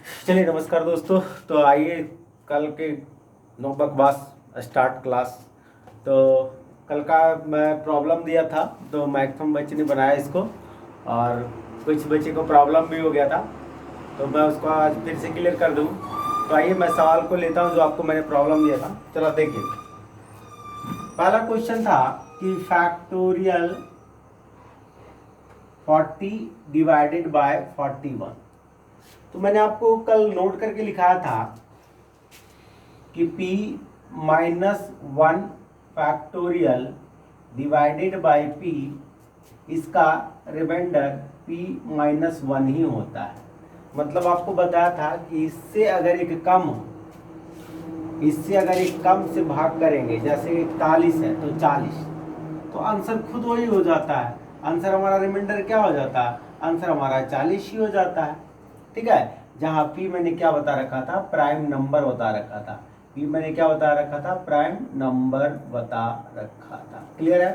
चलिए नमस्कार दोस्तों। तो आइए कल के 9 बकवास स्टार्ट क्लास। तो कल का मैं प्रॉब्लम दिया था, तो मैक्सिमम बच्चे ने बनाया इसको, और कुछ बच्चे को प्रॉब्लम भी हो गया था, तो मैं उसको आज फिर से क्लियर कर दूँ। तो आइए मैं सवाल को लेता हूँ जो आपको मैंने प्रॉब्लम दिया था। चलो देखिए, पहला क्वेश्चन था कि फैक्टोरियल 40 डिवाइडेड बाय 41। तो मैंने आपको कल नोट करके लिखाया था कि p minus 1 factorial divided by p, इसका रिमाइंडर p माइनस 1 ही होता है। मतलब आपको बताया था कि इससे अगर एक कम से भाग करेंगे, जैसे 41 है तो 40, तो आंसर खुद वही हो जाता है। आंसर हमारा रिमाइंडर क्या हो जाता है? आंसर हमारा 40 ही हो जाता है। ठीक है, जहां p मैंने क्या बता रखा था? प्राइम नंबर बता रखा था। p मैंने क्या बता रखा था? प्राइम नंबर बता रखा था। क्लियर है?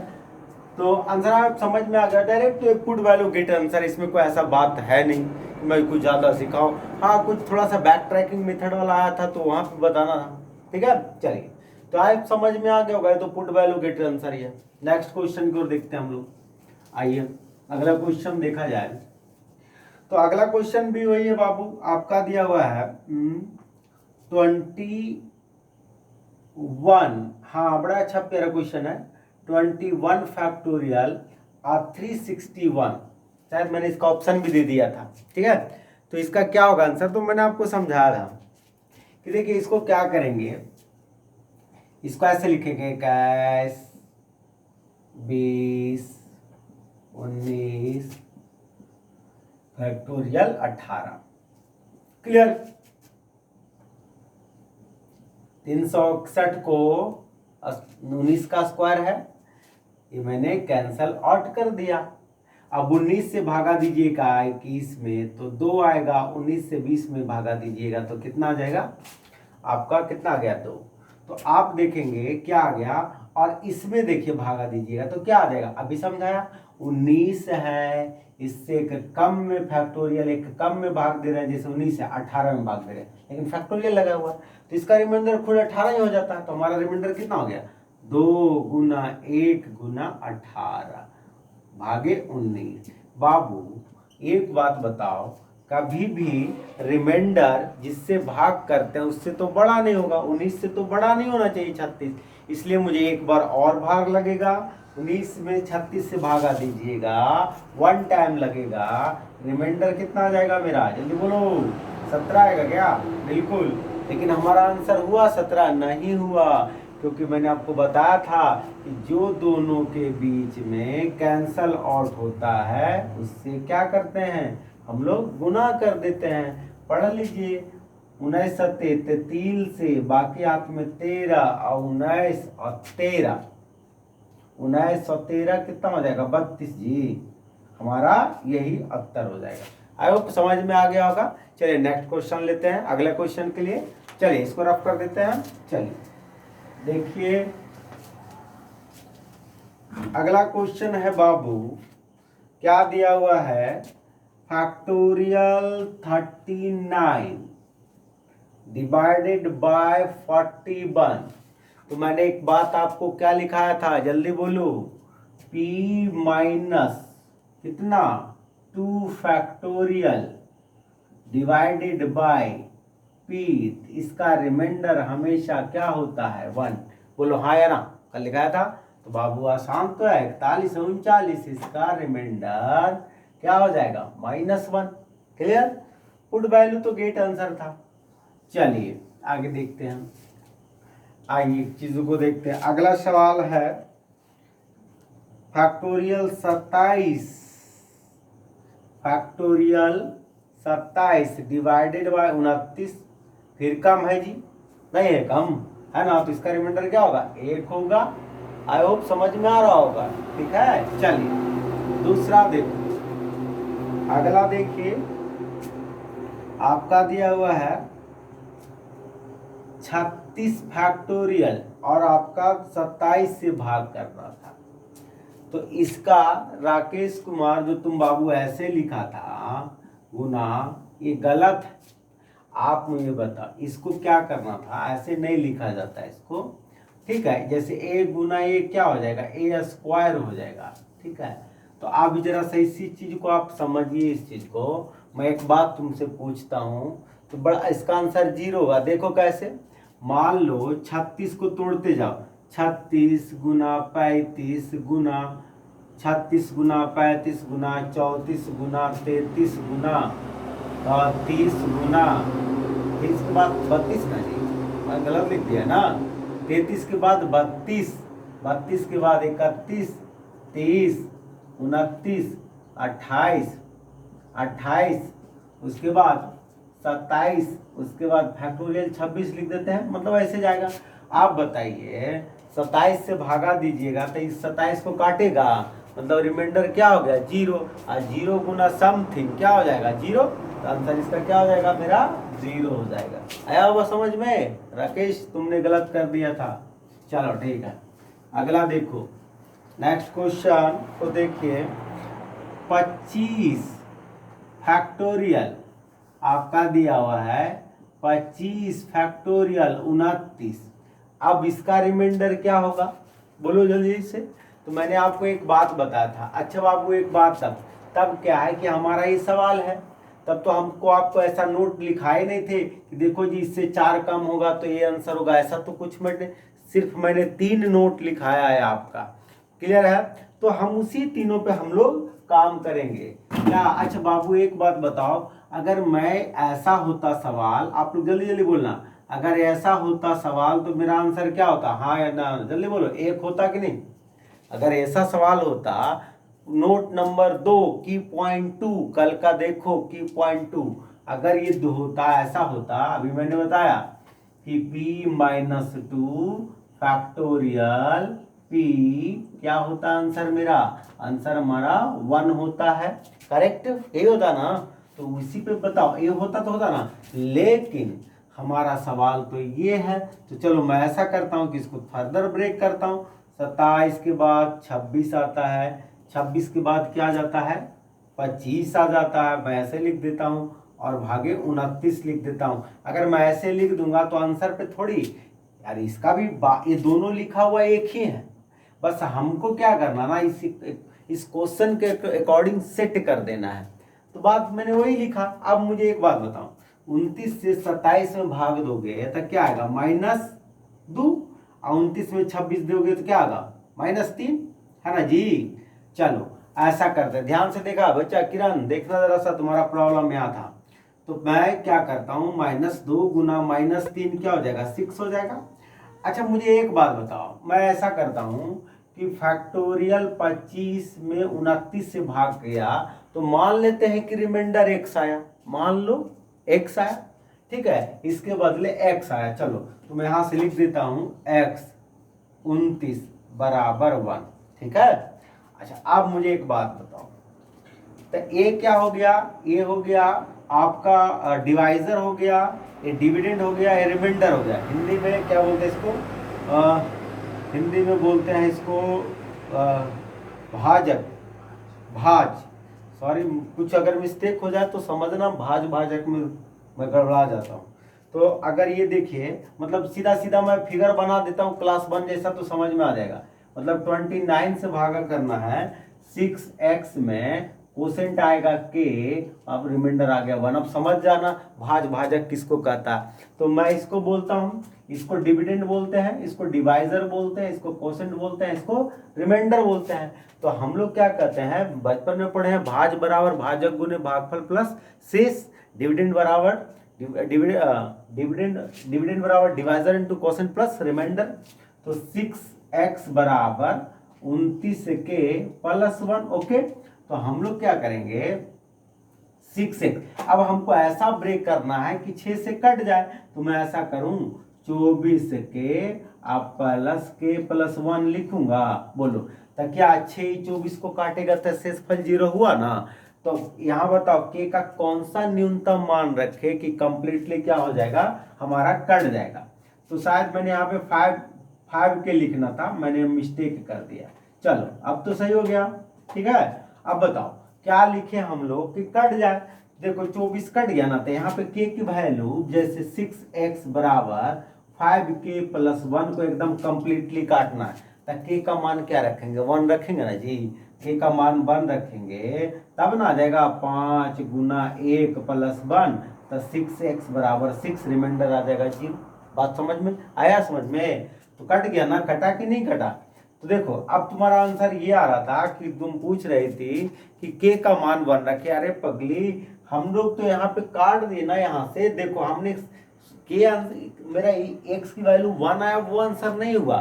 तो आंसर आप समझ में आ गया। Direct put value get answer, इसमें कोई ऐसा बात है नहीं कि मैं कुछ ज़्यादा सिखाऊं। हाँ, कुछ थोड़ा सा बैक ट्रैकिंग मेथड वाला आया था, तो वहाँ पे बताना था। ठीक है, चलिए, तो आप समझ में आ गया होगा। तो पुट वैल्यू गेट आंसर ही है। नेक्स्ट क्वेश्चन की ओर देखते हैं हम लोग। आइए अगला क्वेश्चन देखा जाए। तो अगला क्वेश्चन भी वही है बाबू, आपका दिया हुआ है 21। हाँ, बड़ा अच्छा प्यारा क्वेश्चन है। 21 फैक्टोरियल और 361। शायद मैंने इसका ऑप्शन भी दे दिया था। ठीक है, तो इसका क्या होगा आंसर? तो मैंने आपको समझाया था कि देखिए इसको क्या करेंगे। इसको ऐसे लिखेंगे, 21 20 19 फैक्टोरियल 18। क्लियर? 361 को 19 का स्क्वायर है, ये मैंने कैंसल आउट कर दिया। अब 19 से भागा दीजिएगा 21 में तो 2 आएगा। 19 से 20 में भागा दीजिएगा तो कितना आ जाएगा आपका? कितना आ गया? 2। तो आप देखेंगे क्या आ गया, और इसमें देखिए भागा दीजिएगा तो क्या आ जाएगा? अभी समझाया। 19 है, इससे एक कम में फैक्टोरियल, एक कम में भाग दे रहे हैं, जैसे 19 है 18 में भाग दे रहे हैं, लेकिन फैक्टोरियल लगा हुआ है, तो इसका रिमाइंडर खुद 18 ही हो जाता है। तो हमारा रिमाइंडर कितना हो गया? 2 गुना 1 गुना 18 भागे 19। बाबू एक बात बताओ, कभी भी रिमाइंडर जिससे भाग करते हैं उससे तो बड़ा नहीं होगा। 19 से तो बड़ा नहीं होना चाहिए 36, इसलिए मुझे एक बार और भाग लगेगा। 19 में 36 से भागा दीजिएगा, 1 टाइम लगेगा। रिमाइंडर कितना आ जाएगा मेरा? जल्दी बोलो। 17 आएगा क्या? बिल्कुल। लेकिन हमारा आंसर हुआ 17 नहीं हुआ, क्योंकि मैंने आपको बताया था कि जो दोनों के बीच में कैंसल आउट होता है उससे क्या करते हैं हम लोग? गुना कर देते हैं। पढ़ लीजिए, 19 3 से बाकी हाथ में 13 और 19 और 13, 19 और 13 कितना हो जाएगा? 32 जी। हमारा यही उत्तर हो जाएगा। आई होप समझ में आ गया होगा। चलिए नेक्स्ट क्वेश्चन लेते हैं अगले क्वेश्चन के लिए। चलिए इसको रफ कर देते हैं। चलिए देखिए, अगला क्वेश्चन है बाबू, क्या दिया हुआ है? Factorial 39 divided by 41। तो मैंने एक बात आपको क्या लिखाया था? जल्दी बोलो। p माइनस कितना? 2 फैक्टोरियल डिवाइडेड बाय p, इसका रिमाइंडर हमेशा क्या होता है? 1। बोलो हाँ या ना? कल लिखाया था। तो बाबू आसान तो है, 41 39, इसका रिमाइंडर क्या हो जाएगा? -1। क्लियर? पुट वैल्यू तो गेट आंसर था। चलिए आगे देखते हैं। आइए चीजों को देखते हैं। अगला सवाल है फैक्टोरियल 27 डिवाइडेड बाय 29। फिर कम है जी? नहीं है, कम है ना? तो इसका रिमाइंडर क्या होगा? 1 होगा। आई होप समझ में आ रहा होगा। ठीक है, चलिए दूसरा देखो। अगला देखिए, आपका दिया हुआ है 36 फैक्टोरियल और आपका 27 से भाग करना था। तो इसका राकेश कुमार जो तुम बाबू ऐसे लिखा था गुना, ये गलत है। आप मुझे बताओ इसको क्या करना था, ऐसे नहीं लिखा जाता है इसको, ठीक है। जैसे a गुना a क्या हो जाएगा, a स्क्वायर हो जाएगा, ठीक है। तो आप जरा सा इसी चीज को आप समझिए। इस चीज को मैं एक बात तुमसे पूछता हूँ, तो बड़ा इसका आंसर 0 होगा। देखो कैसे, मान लो 36 को तोड़ते जाओ, 36 गुना 35 गुना 36 गुना 35 गुना 34 गुना 33 गुना 30 गुना, फिर इसके बाद 32 ना जी, मैं गलत लिख दिया ना। 33 के बाद 32, 32 के बाद 31, 30, 29, 28, 28, उसके बाद 27, उसके बाद फैक्टोरियल 26 लिख देते हैं, मतलब ऐसे जाएगा। आप बताइए 27 से भागा दीजिएगा तो इस 27 को काटेगा, मतलब रिमाइंडर क्या हो गया, 0। और 0 गुना समथिंग क्या हो जाएगा, 0। तो आंसर इसका क्या हो जाएगा, मेरा 0 हो जाएगा। आया होगा समझ में? राकेश तुमने गलत कर दिया था। चलो ठीक है, अगला देखो, नेक्स्ट क्वेश्चन को देखिए। 25 फैक्टोरियल आपका दिया हुआ है, 25 फैक्टोरियल 29। अब इसका रिमाइंडर क्या होगा, बोलो जल्दी से। तो मैंने आपको एक बात बताया था। अच्छा बाबू एक बात, तब क्या है कि हमारा ये सवाल है, तब तो हमको आपको ऐसा नोट लिखाए नहीं थे कि देखो जी इससे 4 कम होगा तो ये आंसर होगा, ऐसा तो कुछ मैंने, सिर्फ मैंने 3 नोट लिखाया है आपका, क्लियर है। तो हम उसी तीनों पे हम लोग काम करेंगे क्या। अच्छा बाबू एक बात बताओ, अगर मैं ऐसा होता सवाल, आप लोग जल्दी जल्दी बोलना, अगर ऐसा होता सवाल तो मेरा आंसर क्या होता, हाँ या ना, जल्दी बोलो, 1 होता कि नहीं। अगर ऐसा सवाल होता, नोट नंबर 2 की पॉइंट 2, कल का देखो की पॉइंट 2, अगर ये होता, ऐसा होता, अभी मैंने बताया कि p-2 फैक्टोरियल p क्या होता आंसर मेरा, आंसर हमारा 1 होता है, करेक्ट, यही होता ना। तो उसी पे बताओ, ये होता तो होता ना, लेकिन हमारा सवाल तो ये है। तो चलो मैं ऐसा करता हूँ कि इसको फर्दर ब्रेक करता हूँ। 27 के बाद 26 आता है, 26 के बाद क्या जाता है, 25 आ जाता है, मैं ऐसे लिख देता हूँ, और भागे 29 लिख देता हूँ। अगर मैं ऐसे लिख दूंगा तो आंसर पे थोड़ी यार, इसका भी ये दोनों लिखा हुआ एक ही है, बस हमको क्या करना ना, इस क्वेश्चन के अकॉर्डिंग सेट कर देना है। तो बात मैंने वही लिखा। अब मुझे एक बात बताओ, 29 से 27 में भाग दोगे तो क्या आएगा, -2, और 29 में 26 दोगे तो क्या आएगा, -3, है ना जी। चलो ऐसा करते हैं, ध्यान से देखा बच्चा, किरण देखना जरा सा, तुम्हारा प्रॉब्लम यहाँ था। तो मैं क्या करता हूँ, -2 गुना -3 क्या हो जाएगा, 6 हो जाएगा। अच्छा मुझे एक बात बताओ, मैं ऐसा करता हूँ कि फैक्टोरियल 25 में 29 से भाग गया, तो मान लेते हैं कि रिमाइंडर x आया, मान लो x आया, ठीक है, इसके बदले x आया। चलो तो मैं यहां से लिख देता हूं x 29 बराबर 1, ठीक है। अच्छा अब मुझे एक बात बताओ, तो ये क्या हो गया, ये हो गया आपका डिवाइजर हो गया, ये डिविडेंड हो गया, ये रिमाइंडर हो गया। हिंदी में क्या बोलते हैं इसको, हिंदी में बोलते हैं इसको भाजक, भाज, सॉरी कुछ अगर मिस्टेक हो जाए तो समझना, भाज भाजक में मैं गड़बड़ा जाता हूँ। तो अगर ये देखिए, मतलब सीधा सीधा मैं फिगर बना देता हूँ क्लास 1 जैसा, तो समझ में आ जाएगा। मतलब 29 से भागा करना है, 6x में कोसेंट आएगा k, अब रिमाइंडर आ गया 1। अब समझ जाना भाज भाजक किसको कहता है। तो मैं इसको बोलता हूँ, इसको डिविडेंड बोलते हैं, इसको डिवाइजर बोलते हैं, इसको कोसेंट बोलते हैं, इसको रिमाइंडर बोलते हैं। तो हम लोग क्या कहते हैं, बचपन में पढ़े हैं, भाज बराबर भाजक गुने भागफल प्लस शेष, डिविडेंड बराबर डिविडेंड बराबर divisor into quotient plus remainder. तो 6x बराबर 29 के प्लस 1, ओके। तो हम लोग क्या करेंगे, 6x, अब हमको ऐसा ब्रेक करना है कि 6 से कट जाए, तो मैं ऐसा करूं 24 के आप प्लस के प्लस 1 लिखूंगा, बोलो। तो क्या 6 24 को काटेगा तो शेषफल 0 हुआ ना। तो यहाँ बताओ के का कौन सा न्यूनतम मान रखे कि कंप्लीटली क्या हो जाएगा, हमारा कट जाएगा। तो शायद मैंने यहाँ पे 5 के लिखना था, मैंने मिस्टेक कर दिया। चलो अब तो सही हो गया, ठीक है। अब बताओ क्या लिखे हम लोग कि कट जाए, देखो 24 कट गया ना, तो यहाँ पे के की वैल्यू जैसे 6x बराबर 5k प्लस 1 को एकदम कंप्लीटली काटना है, तो के का मान क्या रखेंगे, 1 रखेंगे ना जी। के का मान 1 रखेंगे तब ना आ जाएगा 5 गुना 1 प्लस 1, तो 6x बराबर 6 रिमाइंडर आ जाएगा जी। बात समझ में आया, समझ में? तो कट गया ना, कटा कि नहीं कटा? तो देखो अब तुम्हारा आंसर ये आ रहा था कि तुम पूछ रही थी कि के का मान 1 रखे। अरे पगली, हम लोग तो यहाँ पे काट दिए ना, यहाँ से देखो हमने के मेरा एक्स की वैल्यू 1 आया, वो आंसर नहीं हुआ,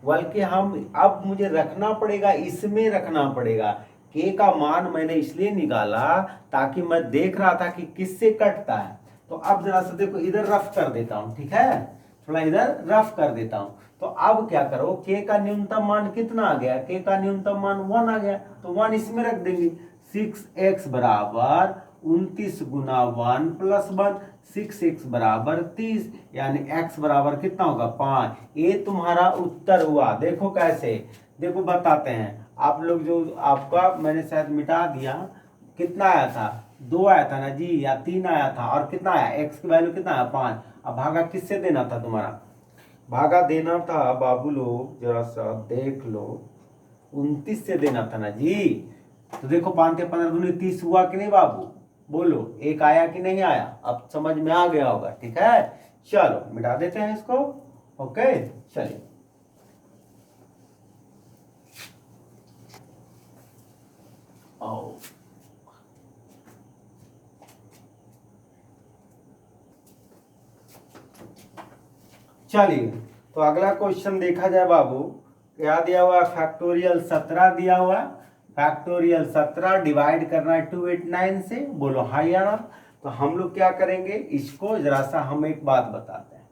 बल्कि हम अब मुझे रखना पड़ेगा, इसमें रखना पड़ेगा। के का मान मैंने इसलिए निकाला ताकि मैं देख रहा था कि किससे कटता है। तो अब जरा सा देखो, इधर रफ कर देता हूं, ठीक है, थोड़ा इधर रफ कर देता हूं। तो अब क्या करो, के का न्यूनतम मान कितना आ गया, के का न्यूनतम मान 1 आ गया, तो 1 इसमें रख देंगे। 6x बराबर 29 गुना 1 प्लस 1, 6x बराबर 30, यानी x बराबर कितना होगा 5। ये तुम्हारा उत्तर हुआ। देखो कैसे, देखो बताते हैं आप लोग, जो आपका मैंने शायद मिटा दिया, कितना आया था, 2 आया था ना जी, या 3 आया था, और कितना आया, x की वैल्यू कितना आया 5। अब भागा किससे देना था, तुम्हारा भागा देना था बाबू लोग, जरा सा देख लो, 29 से देना था ना जी। तो देखो 5 के 15 दूनी 30 हुआ कि नहीं बाबू, बोलो, एक आया कि नहीं आया? अब समझ में आ गया होगा, ठीक है। चलो मिटा देते हैं इसको, ओके चलिए। आओ चलिए, तो अगला क्वेश्चन देखा जाए बाबू, क्या दिया हुआ, फैक्टोरियल 17 दिया हुआ। फैक्टोरियल 17 डिवाइड करना है 289 से, बोलो हाँ या ना। तो हम लोग क्या करेंगे, इसको जरा सा हम एक बात बताते हैं,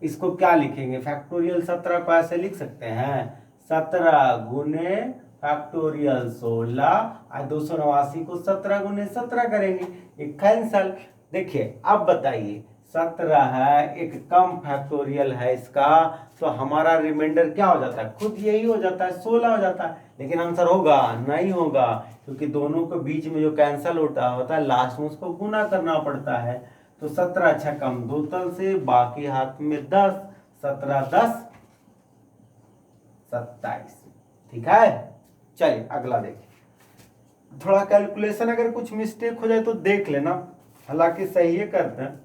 इसको क्या लिखेंगे, फैक्टोरियल 17 को ऐसे लिख सकते हैं, 17 गुने फैक्टोरियल 16, और 289 को 17 गुने 17 करेंगे, एक कैंसल। देखिए अब बताइए, 17 है, एक कम फैक्टोरियल है इसका, तो हमारा रिमाइंडर क्या हो जाता है, खुद यही हो जाता है, 16 हो जाता है। लेकिन आंसर होगा नहीं होगा, क्योंकि दोनों के बीच में जो कैंसल होता है लास्ट में उसको गुना करना पड़ता है। तो 17 अच्छा कम 2 तल से, बाकी हाथ में 10, 17 10 27, ठीक है। चलिए अगला देखिए, थोड़ा कैलकुलेशन अगर कुछ मिस्टेक हो जाए तो देख लेना, हालांकि सही है करते हैं।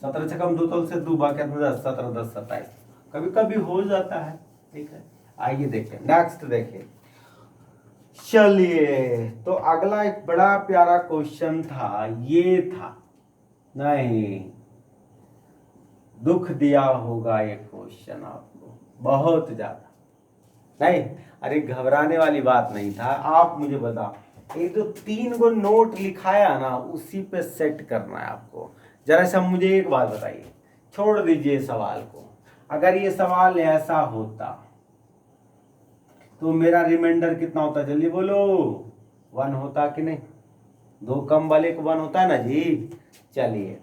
17 से कम 2 तल से 2, बाकी 10, 17 10 27, कभी कभी हो जाता है, ठीक है। आइए देखिए नेक्स्ट देखिए। चलिए तो अगला एक बड़ा प्यारा क्वेश्चन था, ये था, नहीं दुख दिया होगा ये क्वेश्चन आपको बहुत ज्यादा, नहीं अरे घबराने वाली बात नहीं था। आप मुझे बताओ, ये जो 3 गो नोट लिखाया ना, उसी पे सेट करना है आपको। जरा सा मुझे एक बात बताइए, छोड़ दीजिए सवाल को, अगर ये सवाल ऐसा होता तो मेरा रिमाइंडर कितना होता, जल्दी बोलो, 1 होता कि नहीं? 2 कम वाले को 1 होता है ना जी। चलिए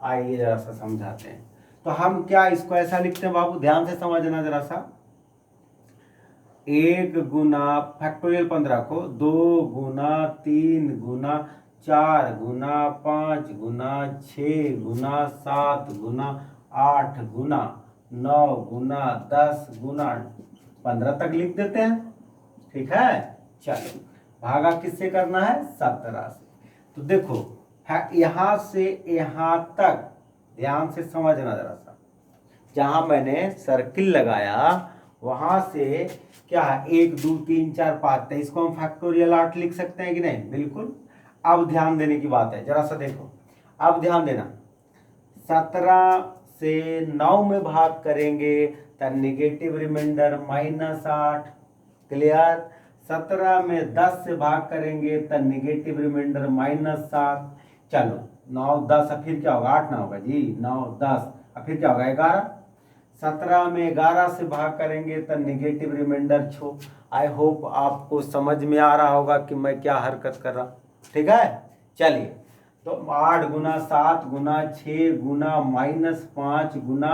आइए जरा सा समझाते हैं। तो हम क्या इसको ऐसा लिखते हैं बाबू, ध्यान से समझना जरा सा, 1 गुना फैक्टोरियल 15 को 2 गुना 3 गुना 4 गुना 5 गुना 6 गुना 7 गुना 8 गुना 9 गुना 10 गुना 15 तक लिख देते हैं, ठीक है। चलो भागा किससे करना है, 17 से। तो देखो यहां से यहां तक ध्यान से समझना जरा सा, जहां मैंने सर्किल लगाया वहां से क्या है, 1 2 3 4 5, तो इसको हम फैक्टोरियल 8 लिख सकते हैं कि नहीं, बिल्कुल। अब ध्यान देने की बात है, जरा सा देखो, अब ध्यान देना, 17 से 9 में भाग करेंगे तो नेगेटिव रिमाइंडर -8, क्लियर। 17 में 10 से भाग करेंगे तो नेगेटिव रिमाइंडर -7। चलो 9 10, अब फिर क्या होगा, 8 ना होगा जी, 9 10, अब फिर क्या होगा 11। 17 में 11 से भाग करेंगे तो नेगेटिव रिमाइंडर 6। आई होप आपको समझ में आ रहा होगा कि मैं क्या हरकत कर रहा हूँ, ठीक है। चलिए तो 8 गुना 7 गुना 6 गुना -5 गुना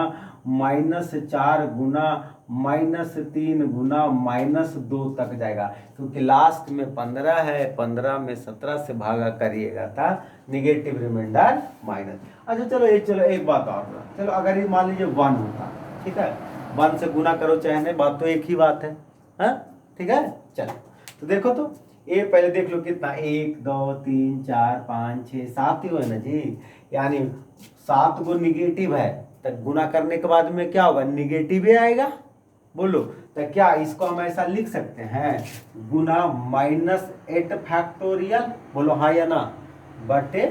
-4 गुना -3 गुना -2 तक जाएगा, क्योंकि लास्ट में 15 है, 15 में 17 से भागा करिएगा था निगेटिव रिमाइंडर माइनस। अच्छा चलो एक बात और, चलो अगर ये मान लीजिए 1 होता, ठीक है, 1 से गुना करो चाहे नहीं, बात तो एक ही बात है, हाँ ठीक है। चलो तो देखो तो ये पहले देख लो कितना, 1 2 3 4 5 6 7 ही हुआ ना जी, यानी 7 को निगेटिव है, तो गुना करने के बाद में क्या होगा, निगेटिव ही आएगा। बोलो तो क्या इसको हम ऐसा लिख सकते हैं, गुना -8 फैक्टोरियल, बोलो हाँ या ना, बटे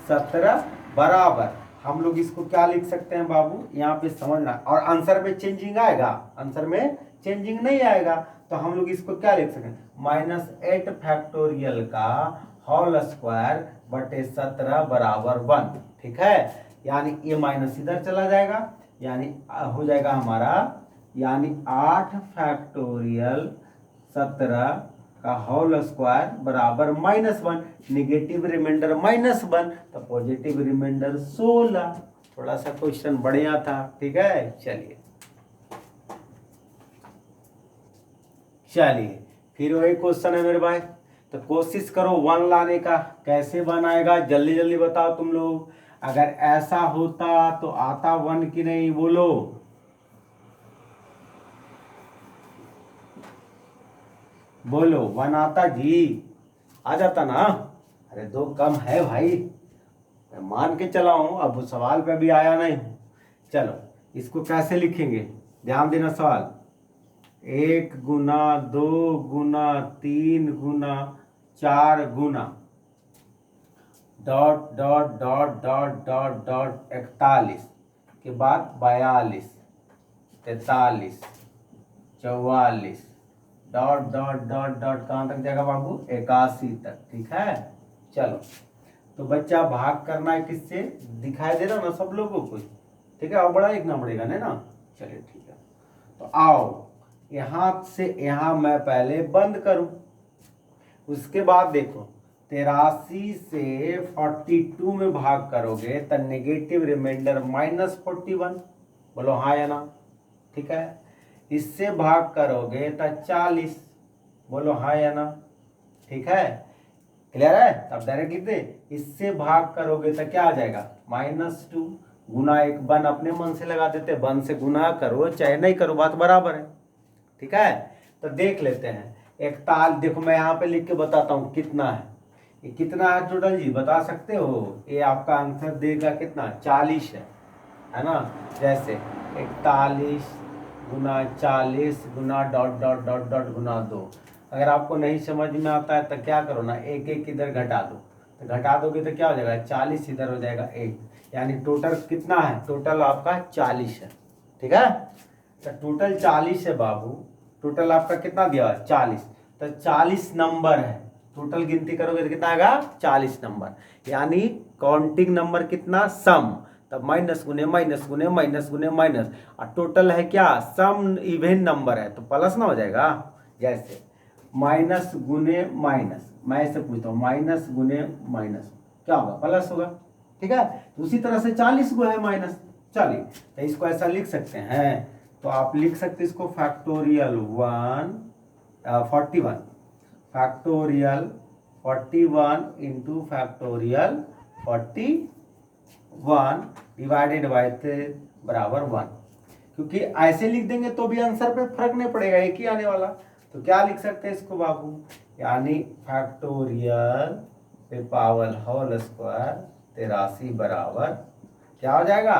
17 बराबर, हम लोग इसको क्या लिख सकते हैं बाबू, यहाँ पे समझना, और आंसर में चेंजिंग आएगा, आंसर में चेंजिंग नहीं आएगा, तो हम लोग इसको क्या लिख सकते हैं, -8 फैक्टोरियल का होल स्क्वायर बटे 17 बराबर 1, ठीक है। यानी ये माइनस इधर चला जाएगा, यानी हो जाएगा हमारा, यानी 8 फैक्टोरियल 17 का होल स्क्वायर बराबर -1, निगेटिव रिमाइंडर -1, तो पॉजिटिव रिमाइंडर 16। थोड़ा सा क्वेश्चन बढ़िया था, ठीक है। चलिए फिर वही क्वेश्चन है मेरे भाई, तो कोशिश करो 1 लाने का, कैसे 1 आएगा जल्दी जल्दी बताओ तुम लोग। अगर ऐसा होता तो आता 1 की नहीं, बोलो बोलो 1 आता जी, आ जाता ना, अरे 2 कम है भाई, मैं मान के चला हूं, अब सवाल पे भी आया नहीं हूं। चलो इसको कैसे लिखेंगे, ध्यान देना सवाल, 1 गुना 2 गुना 3 गुना 4 गुना dot dot dot dot dot dot 41 के बाद 42 43 44 डॉट डॉट डॉट डॉट कहाँ तक जाएगा बाबू, 81 तक, ठीक है। चलो तो बच्चा भाग करना है किससे, दिखाई दे रहा ना सब लोगों को, ठीक है, और बड़ा लिखना पड़ेगा नहीं ना। चलिए ठीक है, तो आओ यहां से यहां मैं पहले बंद करूं, उसके बाद देखो 83 से 42 में भाग करोगे तो नेगेटिव रिमाइंडर -41, बोलो हाँ या ना, ठीक है। इससे भाग करोगे तो 40, बोलो हाँ या ना, ठीक है, क्लियर है। तब डायरेक्ट लिख दे, इससे भाग करोगे तो क्या आ जाएगा, -2 गुना 1, 1 अपने मन से लगा देते, 1 से गुना करो चाहे नहीं करो बात बराबर है, ठीक है। तो देख लेते हैं, 41, देखो मैं यहाँ पे लिख के बताता हूँ कितना है, ये कितना है टोटल जी, बता सकते हो, ये आपका आंसर देगा कितना, 40 है ना। जैसे 41 गुना 40 गुना डॉट डॉट डॉट डॉट गुना 2, अगर आपको नहीं समझ में आता है तो क्या करो ना, एक एक इधर घटा दो, तो घटा दोगे तो क्या हो जाएगा, 40 इधर हो जाएगा 1, यानी टोटल कितना है, टोटल आपका 40 है, ठीक है। तो टोटल 40 है बाबू, टोटल आपका कितना दिया है 40, तो 40 नंबर है, टोटल गिनती करोगे तो कितना आएगा 40 नंबर, यानी काउंटिंग नंबर कितना, सम, तब माइनस गुने माइनस गुने माइनस गुने माइनस, और टोटल है क्या, सम इवेन नंबर है तो प्लस ना हो जाएगा। जैसे माइनस गुने माइनस, मैं ऐसे पूछता हूँ माइनस गुने माइनस क्या होगा, प्लस होगा, ठीक है। तो उसी तरह से 40 को है माइनस, चलिए तो इसको ऐसा लिख सकते हैं, तो आप लिख सकते इसको factorial 41 factorial 41 into factorial 41 divided by बराबर 1, क्योंकि ऐसे लिख देंगे तो भी आंसर पे फर्क नहीं पड़ेगा, एक ही आने वाला। तो क्या लिख सकते हैं इसको बाबू, यानी फैक्टोरियल पे पावर होल स्क्वायर 83 बराबर क्या हो जाएगा,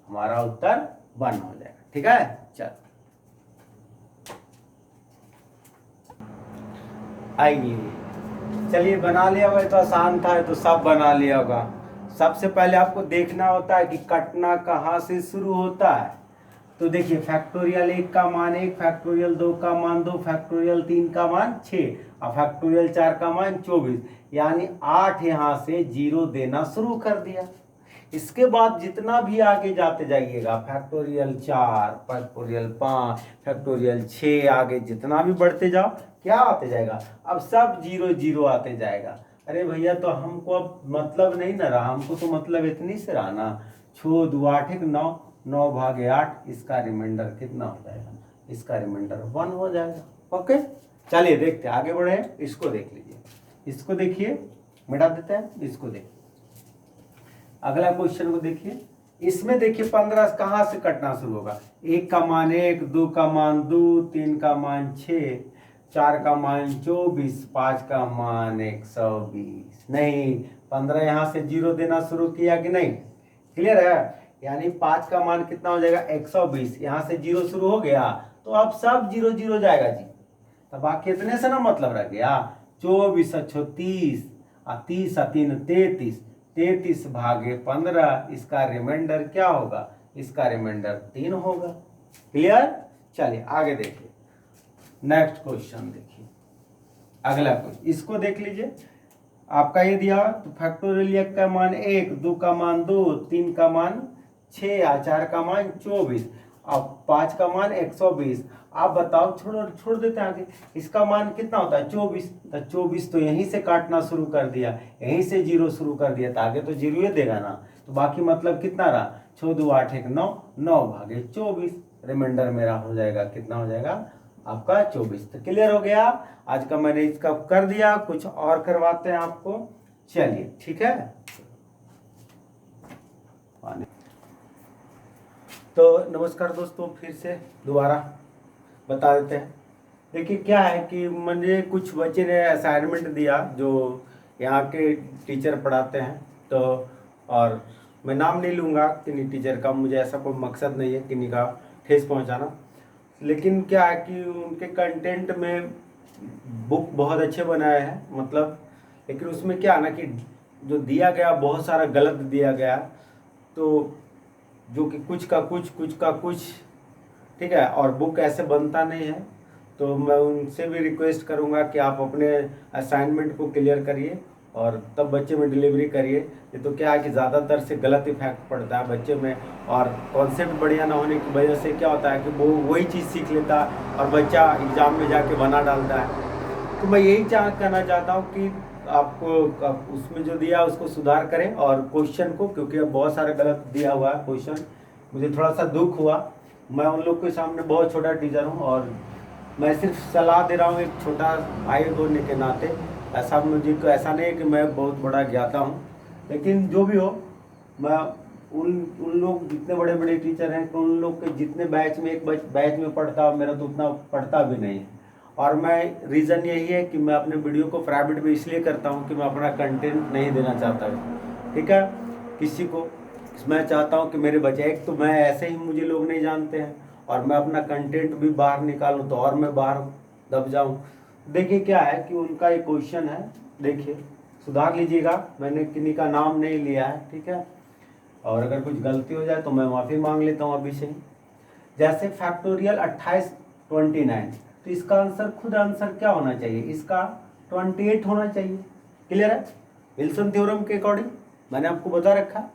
हमारा उत्तर 1 हो जाएगा, ठीक है। चल आइए, चलिए बना लिया होगा, तो आसान था तो सब बना लिया होगा। सबसे पहले आपको देखना होता है कि कटना कहाँ से शुरू होता है, तो देखिए फैक्टोरियल 1 का मान 1, फैक्टोरियल 2 का मान 2, फैक्टोरियल 3 का मान 6 और फैक्टोरियल 4 का मान 24, यानी 8 यहाँ से 0 देना शुरू कर दिया। इसके बाद जितना भी आगे जाते जाइएगा, फैक्टोरियल 4 फैक्टोरियल 5 फैक्टोरियल 6, आगे जितना भी बढ़ते जाओ क्या आते जाएगा, अब सब 0 0 आते जाएगा। अरे भैया तो हमको अब मतलब नहीं ना रहा, हमको तो मतलब इतनी से रहा ना, 6 2 8 9, 9 भागे 8, इसका रिमाइंडर कितना हो जाएगा, इसका रिमाइंडर 1 हो जाएगा। ओके, चलिए देखते हैं, आगे बढ़े। इसको देख लीजिए, इसको देखिए, मिटा देते हैं, इसको देखिए। अगला क्वेश्चन को देखिए, इसमें देखिए 15 कहाँ से कटना शुरू होगा? 1 का मान 1, 2 का मान 2, 3 का मान 6, 4 का मान 24, 5 का मान 120। नहीं, 15 यहाँ से 0 देना शुरू किया कि नहीं? क्लियर है? यानी 5 का मान कितना हो जाएगा? 120। यहाँ से 0 शुरू हो गया तो अब सब 0 0 जाएगा जी। तो बाकी इतने से ना मतलब रह गया। 24 अच्छो 30, 30 3 33, 33 भागे 15, इसका रिमाइंडर क्या होगा? इसका रिमाइंडर 3 होगा। क्लियर? चलिए आगे देखिए, नेक्स्ट क्वेश्चन देखिए, अगला क्वेश्चन, इसको देख लीजिए। आपका ये दिया तो फैक्टोरियल का मान 1, 2 का मान 2, 3 का मान 6, 4 का मान 24, अब 5 का मान 120। आप बताओ, छोड़ देते हैं आगे, इसका मान कितना होता है? 24। तो 24 तो यहीं से काटना शुरू कर दिया, यहीं से 0 शुरू कर दिया, तो आगे तो 0 ही देगा ना। तो बाकी मतलब कितना रहा? 6 2 8 1 9, 9 भागे 24, रिमाइंडर मेरा हो जाएगा, कितना हो जाएगा आपका? 24। तो क्लियर हो गया। आज का मैंने इसका कर दिया, कुछ और करवाते हैं आपको। चलिए ठीक है। तो नमस्कार दोस्तों, फिर से दोबारा बता देते हैं। देखिए क्या है कि मुझे कुछ बच्चे ने असाइनमेंट दिया जो यहाँ के टीचर पढ़ाते हैं, तो और मैं नाम नहीं लूँगा किन्हीं टीचर का, मुझे ऐसा कोई मकसद नहीं है किन्हीं का ठेस पहुँचाना। लेकिन क्या है कि उनके कंटेंट में बुक बहुत अच्छे बनाए हैं, मतलब, लेकिन उसमें क्या है ना कि जो दिया गया बहुत सारा गलत दिया गया, तो जो कि कुछ का कुछ, ठीक है, और बुक ऐसे बनता नहीं है। तो मैं उनसे भी रिक्वेस्ट करूंगा कि आप अपने असाइनमेंट को क्लियर करिए और तब बच्चे में डिलीवरी करिए। ये तो क्या है कि ज़्यादातर से गलत इफेक्ट पड़ता है बच्चे में, और कॉन्सेप्ट बढ़िया ना होने की वजह से क्या होता है कि वो वही चीज़ सीख लेता है और बच्चा एग्ज़ाम में जाके बना डालता है। तो मैं यही कहना चाहता हूँ कि आपको आप उसमें जो दिया उसको सुधार करें, और क्वेश्चन को, क्योंकि अब बहुत सारा गलत दिया हुआ है क्वेश्चन, मुझे थोड़ा सा दुख हुआ। मैं उन लोग के सामने बहुत छोटा टीचर हूँ और मैं सिर्फ सलाह दे रहा हूँ एक छोटा भाई होने के नाते। ऐसा मुझे ऐसा नहीं है कि मैं बहुत बड़ा ज्ञाता हूँ, लेकिन जो भी हो, मैं उन लोग जितने बड़े बड़े टीचर हैं, तो उन लोग के जितने बैच में एक बैच में पढ़ता, मेरा तो उतना पढ़ता भी नहीं है। और मैं रीज़न यही है कि मैं अपने वीडियो को प्राइवेट में इसलिए करता हूँ कि मैं अपना कंटेंट नहीं देना चाहता, ठीक है, किसी को। मैं चाहता हूँ कि मेरे बच्चे, एक तो मैं ऐसे ही मुझे लोग नहीं जानते हैं, और मैं अपना कंटेंट भी बाहर निकालूँ तो और मैं बाहर दब जाऊँ। देखिए क्या है कि उनका एक क्वेश्चन है, देखिए सुधार लीजिएगा, मैंने किन्हीं का नाम नहीं लिया है, ठीक है, और अगर कुछ गलती हो जाए तो मैं माफ़ी मांग लेता हूँ अभी से ही। जैसे फैक्टोरियल 28 29, तो इसका आंसर, खुद आंसर क्या होना चाहिए? इसका 28 होना चाहिए। क्लियर है? विल्सन थ्योरम के अकॉर्डिंग मैंने आपको बता रखा,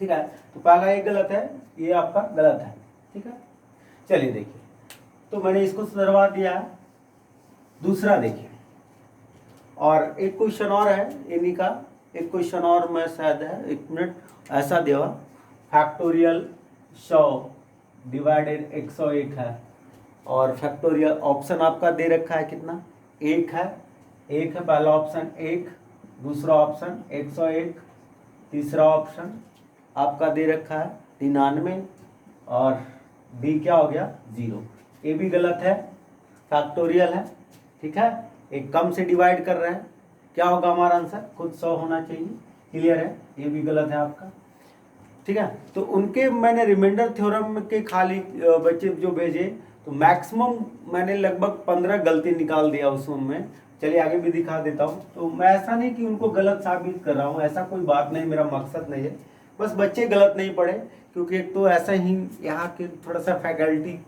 ठीक है। तो पहला ये गलत है, ये आपका गलत है, ठीक है। चलिए देखिए, तो मैंने इसको सुधरवा दिया है। दूसरा देखिए, और एक क्वेश्चन और है इन्हीं का, एक क्वेश्चन और मैं शायद है, एक मिनट, ऐसा दिया फैक्टोरियल 100 डिवाइडेड 101 है, और फैक्टोरियल ऑप्शन आपका दे रखा है कितना? 1 है, 1 है पहला ऑप्शन, 1, दूसरा ऑप्शन 101, तीसरा ऑप्शन आपका दे रखा है 99, और डी क्या हो गया? 0। ये भी गलत है, फैक्टोरियल है, ठीक है, एक कम से डिवाइड कर रहे हैं, क्या होगा हमारा आंसर? खुद 100 होना चाहिए। क्लियर है? ये भी गलत है आपका, ठीक है। तो उनके मैंने रिमाइंडर थ्योरम के खाली बच्चे जो भेजे, तो मैक्सिमम मैंने लगभग 15 गलती निकाल दिया उसमें। चलिए आगे भी दिखा देता हूँ। तो मैं ऐसा नहीं कि उनको गलत साबित कर रहा हूँ, ऐसा कोई बात नहीं, मेरा मकसद नहीं है, बस बच्चे गलत नहीं पढ़े, क्योंकि एक तो ऐसा ही यहाँ के थोड़ा सा फैकल्टी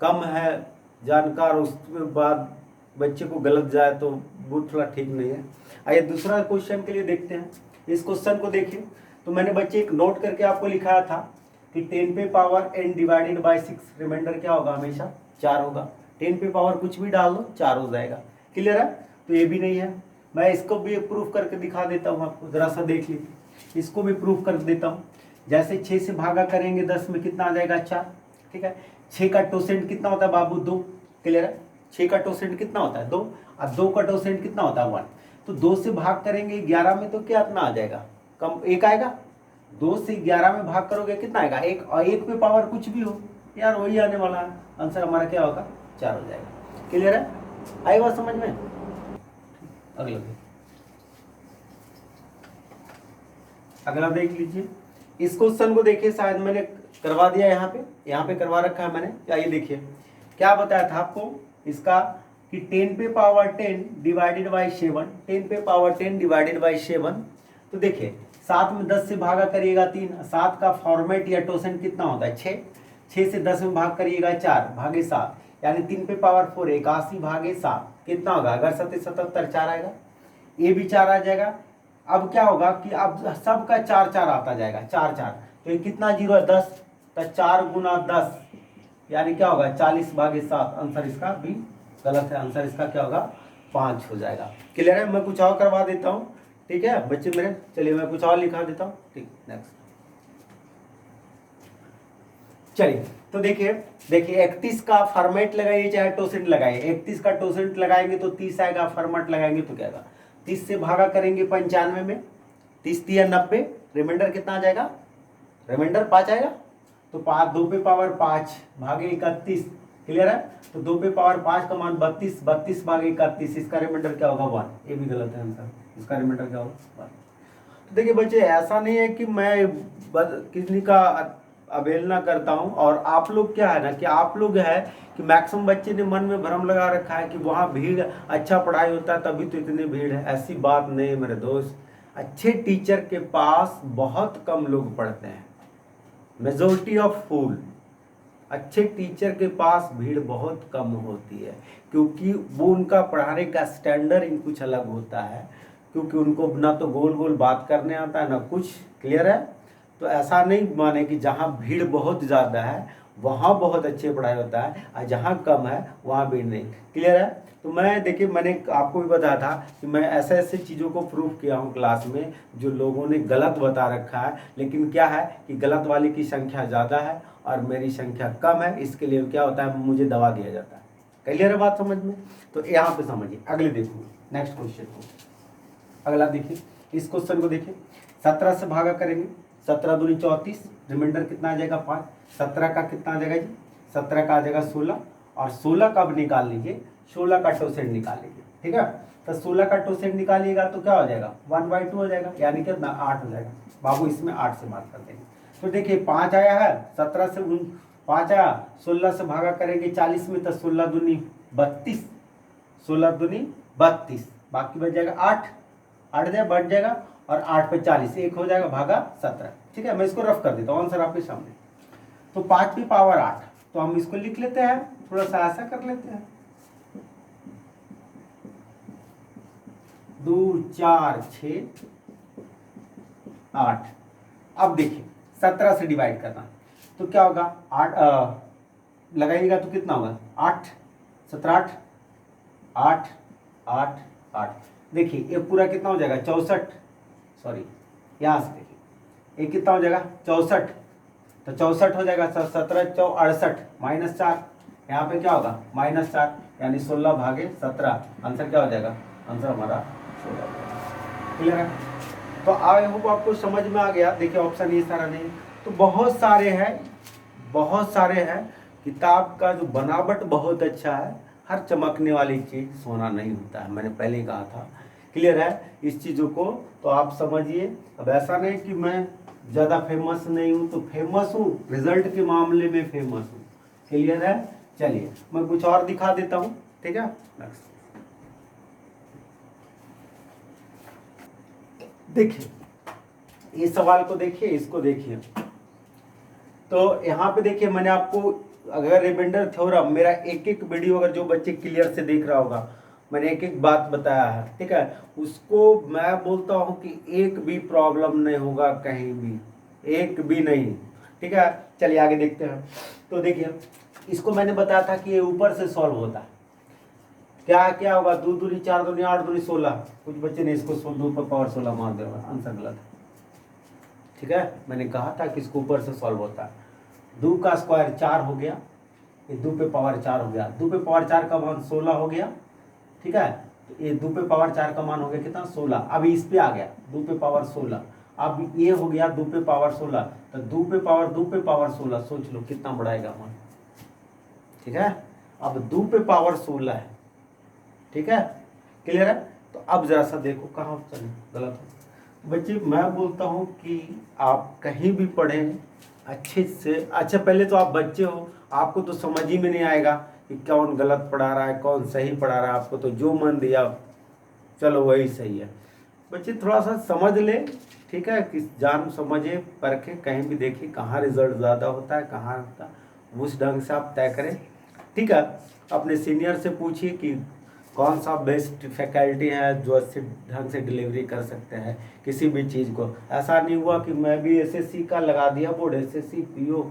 कम है जानकार, उसके बाद बच्चे को गलत जाए तो वो थोड़ा ठीक नहीं है। आइए दूसरा क्वेश्चन के लिए देखते हैं। इस क्वेश्चन को देखिए, तो मैंने बच्चे एक नोट करके आपको लिखाया था कि 10 पे power n divided by 6, remainder क्या होगा? हमेशा 4 होगा। 10 पे पावर कुछ भी डाल दो 4 हो जाएगा। क्लियर है? तो ये भी नहीं है। मैं इसको भी प्रूफ करके दिखा देता हूँ आपको, जरा सा देख लीजिए, इसको भी प्रूफ कर देता हूँ। जैसे 6 से भागा करेंगे 10 में कितना आ जाएगा? 4, ठीक है। 6 का टोसेंट कितना होता है बाबू? 2। क्लियर है? 6 का टोसेंट कितना होता है? 2। और 2 का टोसेंट कितना होता है? 1। तो 2 से भाग करेंगे 11 में तो क्या इतना आ जाएगा? कम 1 आएगा। 2 से 11 में भाग करोगे कितना आएगा? 1। और 1 पे पावर कुछ भी हो यार वही आने वाला है। आंसर हमारा क्या होगा? 4 हो जाएगा। क्लियर है? आई बात समझ में? अगला देख लीजिए। इस क्वेश्चन को देखिए, शायद मैंने करवा दिया यहाँ पे करवा रखा है मैंने। क्या ये देखिए क्या बताया था आपको इसका कि 10 पे पावर 10 डिवाइडेड बाई 7, 10 पे पावर 10 डिवाइडेड बाई 7। तो देखिए 7 में 10 से भागा करिएगा 3। 7 का फॉर्मेट या टोसेंट कितना होता है? 6। 6 से 10 में भाग करिएगा 4 भागे 7, यानी 3 पे पावर 4 81 भागे 7 कितना होगा? अगर 77 4 आएगा, ये भी 4 आ जाएगा। अब क्या होगा कि अब सबका 4 4 आता जाएगा, 4 4। तो ये कितना जीरो है? 10। तो 4 गुना 10 यानी क्या होगा? 40 भागे 7। आंसर इसका भी गलत है। आंसर इसका क्या होगा? 5 हो जाएगा। क्लियर है? मैं कुछ और करवा देता हूँ, ठीक है बच्चे मेरे? चलिए मैं कुछ और लिखा देता हूँ। ठीक, नेक्स्ट। चलिए तो देखिए 31 का फॉर्मेट लगाइए चाहे टोसेंट लगाइए। 31 का टोसेंट लगाएंगे तो 30 आएगा, फॉर्मेट लगाएंगे तो क्या आएगा? 30 से भागा करेंगे 95 में, 30 या 90, रिमाइंडर कितना आ जाएगा? रिमाइंडर 5 आएगा। तो 5 2 पे पावर 5 भागे 31। क्लियर है? तो 2 पे पावर 5 का मान 32, 32 भागे 31, इसका रिमाइंडर क्या होगा? 1। ये भी गलत है आंसर। इसका रिमाइंडर क्या होगा? 1। तो देखिए बच्चे ऐसा नहीं है कि मैं किसी का अवहेलना करता हूं, और आप लोग क्या है ना कि आप लोग है कि मैक्सिमम बच्चे ने मन में भ्रम लगा रखा है कि वहाँ भीड़, अच्छा पढ़ाई होता है तभी तो इतनी भीड़ है। ऐसी बात नहीं है मेरे दोस्त। अच्छे टीचर के पास बहुत कम लोग पढ़ते हैं, मेजोरिटी ऑफ फूल। अच्छे टीचर के पास भीड़ बहुत कम होती है, क्योंकि वो उनका पढ़ाने का स्टैंडर्ड कुछ अलग होता है, क्योंकि उनको ना तो गोल गोल बात करने आता है ना कुछ। क्लियर है? तो ऐसा नहीं माने कि जहाँ भीड़ बहुत ज़्यादा है वहाँ बहुत अच्छे पढ़ाई होता है, और जहाँ कम है वहाँ भीड़ नहीं। क्लियर है? तो मैं देखिए मैंने आपको भी बताया था कि मैं ऐसे ऐसे चीज़ों को प्रूव किया हूँ क्लास में जो लोगों ने गलत बता रखा है, लेकिन क्या है कि गलत वाले की संख्या ज़्यादा है और मेरी संख्या कम है, इसके लिए क्या होता है? मुझे दबा दिया जाता है। क्लियर है बात समझ में? तो यहाँ पे समझिए। अगले देखो नेक्स्ट क्वेश्चन को। अगला देखिए, इस क्वेश्चन को देखिए। 17 से भागा करेंगे, 17 दूनी 34, रिमाइंडर कितना आ जाएगा? 5। 17 का कितना आ जाएगा जी? 17 का आ जाएगा 16, और 16 का अब निकाल लीजिए, 16 का टोसेंट निकाल लीजिए। ठीक है? तो 16 का टोसेंट निकालिएगा तो क्या हो जाएगा? 1/2 हो जाएगा, यानी कितना? 8 हो जाएगा। बाबू इसमें 8 से बात कर देंगे। तो देखिए 5 आया है, 17 से 5 आया, 16 से भागा करेंगे 40 में, तो 16 दूनी 32, 16 दूनी 32, बाकी बच जाएगा 8, 8 जाए बढ़ जाएगा, और 8 पे 40 1 हो जाएगा भागा 17। ठीक है? मैं इसको रफ कर देता हूँ, आंसर आपके सामने। तो 5 की पावर 8, तो हम इसको लिख लेते हैं, थोड़ा सा ऐसा कर लेते हैं। 2 4 6 8। अब देखिए 17 से डिवाइड करना तो क्या होगा? 8 लगाइएगा तो कितना होगा? 8 17 8 8 8 8। देखिए ये पूरा कितना हो जाएगा? 64, सॉरी यहाँ से देखिए ये कितना हो जाएगा? 64। तो 64 हो जाएगा। 17 4 68 -4, यहाँ पे क्या होगा? -4, यानी 16 भागे 17। आंसर क्या हो जाएगा? आंसर हमारा 16। क्लियर है? तो आई होप आपको समझ में आ गया। देखिए ऑप्शन ये सारा नहीं, तो बहुत सारे हैं, बहुत सारे हैं। किताब का जो बनावट बहुत अच्छा है। हर चमकने वाली चीज़ सोना नहीं होता है, मैंने पहले ही कहा था। क्लियर है इस चीज़ों को? तो आप समझिए। अब ऐसा नहीं कि मैं ज़्यादा फेमस नहीं हूँ, तो फेमस हूँ, रिजल्ट के मामले में फेमस हूँ। क्लियर है? चलिए मैं कुछ और दिखा देता हूँ। ठीक है? नेक्स्ट देखिए, इस सवाल को देखिए, इसको देखिए। तो यहाँ पे देखिए मैंने आपको, अगर रिमाइंडर थ्योरम मेरा एक एक वीडियो अगर जो बच्चे क्लियर से देख रहा होगा, मैंने एक एक बात बताया है। ठीक है? उसको मैं बोलता हूँ कि एक भी प्रॉब्लम नहीं होगा कहीं भी, एक भी नहीं। ठीक है? चलिए आगे देखते हैं। तो देखिए इसको मैंने बताया था कि ये ऊपर से सॉल्व होता है। क्या क्या होगा? 2 दूनी 4 दूनी 8 दूनी 16। कुछ बच्चे ने इसको 2 पर पावर 16 मार दिया, आंसर गलत है। ठीक है? मैंने कहा था कि इसको ऊपर से सॉल्व होता है। 2 का स्क्वायर 4 हो गया, ये 2 पे पावर 4 हो गया, 2 पे पावर 4 का मान 16 हो गया, ठीक है। तो ये 2 पे पावर 4 का मान हो गया कितना 16, अभी इस पे आ गया 2 पे पावर 16, अब ये हो गया 2 पे पावर 16, तो 2 पे पावर 16, सोच लो कितना बढ़ाएगा मान, ठीक है। अब 2 पे पावर 16 है, ठीक है, क्लियर है। तो अब जरा सा देखो कहाँ चले गलत हो बच्चे। मैं बोलता हूँ कि आप कहीं भी पढ़ें अच्छे से, अच्छा पहले तो आप बच्चे हो, आपको तो समझ ही में नहीं आएगा कि कौन गलत पढ़ा रहा है कौन सही पढ़ा रहा है, आपको तो जो मन दिया चलो वही सही है। बच्चे थोड़ा सा समझ ले, ठीक है, कि जान समझे परखे, कहीं भी देखिए कहाँ रिजल्ट ज़्यादा होता है कहाँ होता है, उस ढंग से आप तय करें, ठीक है। अपने सीनियर से पूछिए कि कौन सा बेस्ट फैकल्टी है जो अच्छे ढंग से डिलीवरी कर सकते हैं किसी भी चीज़ को। ऐसा नहीं हुआ कि मैं भी एसएससी का लगा दिया बोर्ड, एसएससी पीओ,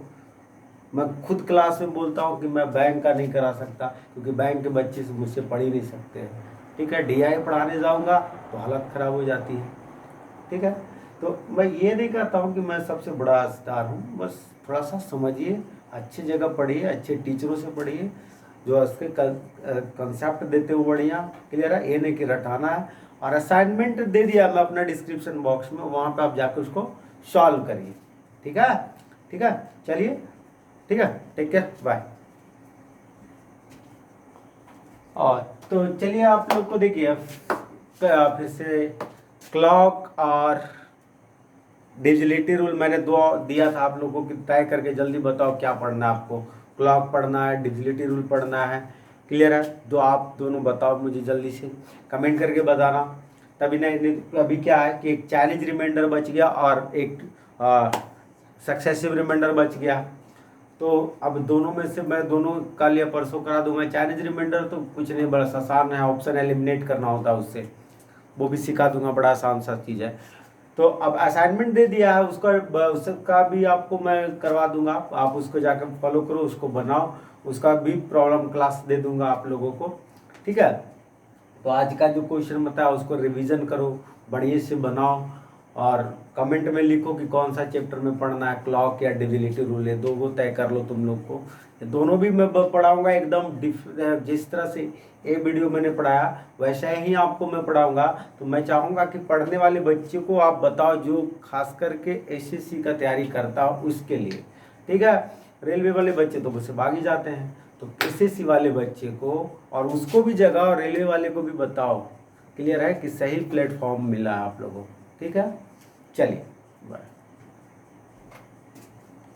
मैं खुद क्लास में बोलता हूँ कि मैं बैंक का नहीं करा सकता क्योंकि बैंक के बच्चे से मुझसे पढ़ ही नहीं सकते हैं, ठीक है। डीआई पढ़ाने जाऊँगा तो हालत ख़राब हो जाती है, ठीक है। तो मैं ये नहीं कहता हूँ कि मैं सबसे बड़ा स्टार हूँ, बस थोड़ा सा समझिए, अच्छी जगह पढ़िए, अच्छे टीचरों से पढ़िए जो उसके कंसेप्ट देते हुए बढ़िया, क्लियर है। ये नहीं कि रटाना है। और असाइनमेंट दे दिया मैं अपना डिस्क्रिप्शन बॉक्स में, वहाँ पे आप जाकर उसको सॉल्व करिए, ठीक है, ठीक है। चलिए, ठीक है, टेक केयर, बाय। और तो चलिए आप लोग को देखिए फिर से क्लॉक और डिजिलिटी रूल मैंने दो दिया था आप लोगों को, तय करके जल्दी बताओ क्या पढ़ना है आपको, क्लॉक पढ़ना है डिजिलिटी रूल पढ़ना है, क्लियर है। तो आप दोनों बताओ मुझे जल्दी से कमेंट करके बताना। तभी नहीं, अभी क्या है कि एक चाइनीज रिमाइंडर बच गया और एक सक्सेसिव रिमाइंडर बच गया। तो अब दोनों में से मैं दोनों कल या परसों करा दूंगा। चाइनीज रिमाइंडर तो कुछ नहीं, बड़ा आसान है, ऑप्शन एलिमिनेट करना होता है उससे, वो भी सिखा दूंगा, बड़ा आसान सा चीज़ है। तो अब असाइनमेंट दे दिया है उसका भी आपको मैं करवा दूंगा, आप उसको जाकर फॉलो करो, उसको बनाओ, उसका भी प्रॉब्लम क्लास दे दूंगा आप लोगों को, ठीक है। तो आज का जो क्वेश्चन बताया उसको रिवीजन करो, बढ़िया से बनाओ और कमेंट में लिखो कि कौन सा चैप्टर में पढ़ना है, क्लॉक या डिविजिबिलिटी रूल है, दो वो तय कर लो तुम लोग को। दोनों भी मैं पढ़ाऊंगा एकदम जिस तरह से ये वीडियो मैंने पढ़ाया वैसा ही आपको मैं पढ़ाऊंगा। तो मैं चाहूँगा कि पढ़ने वाले बच्चे को आप बताओ जो खास करके एसएससी का तैयारी करता हो उसके लिए, ठीक है। रेलवे वाले बच्चे तो मुझसे भाग ही जाते हैं, तो एसएससी वाले बच्चे को और उसको भी जगाओ और रेलवे वाले को भी बताओ, क्लियर है, कि सही प्लेटफॉर्म मिला है आप लोगों को, ठीक है। चलिए बाय।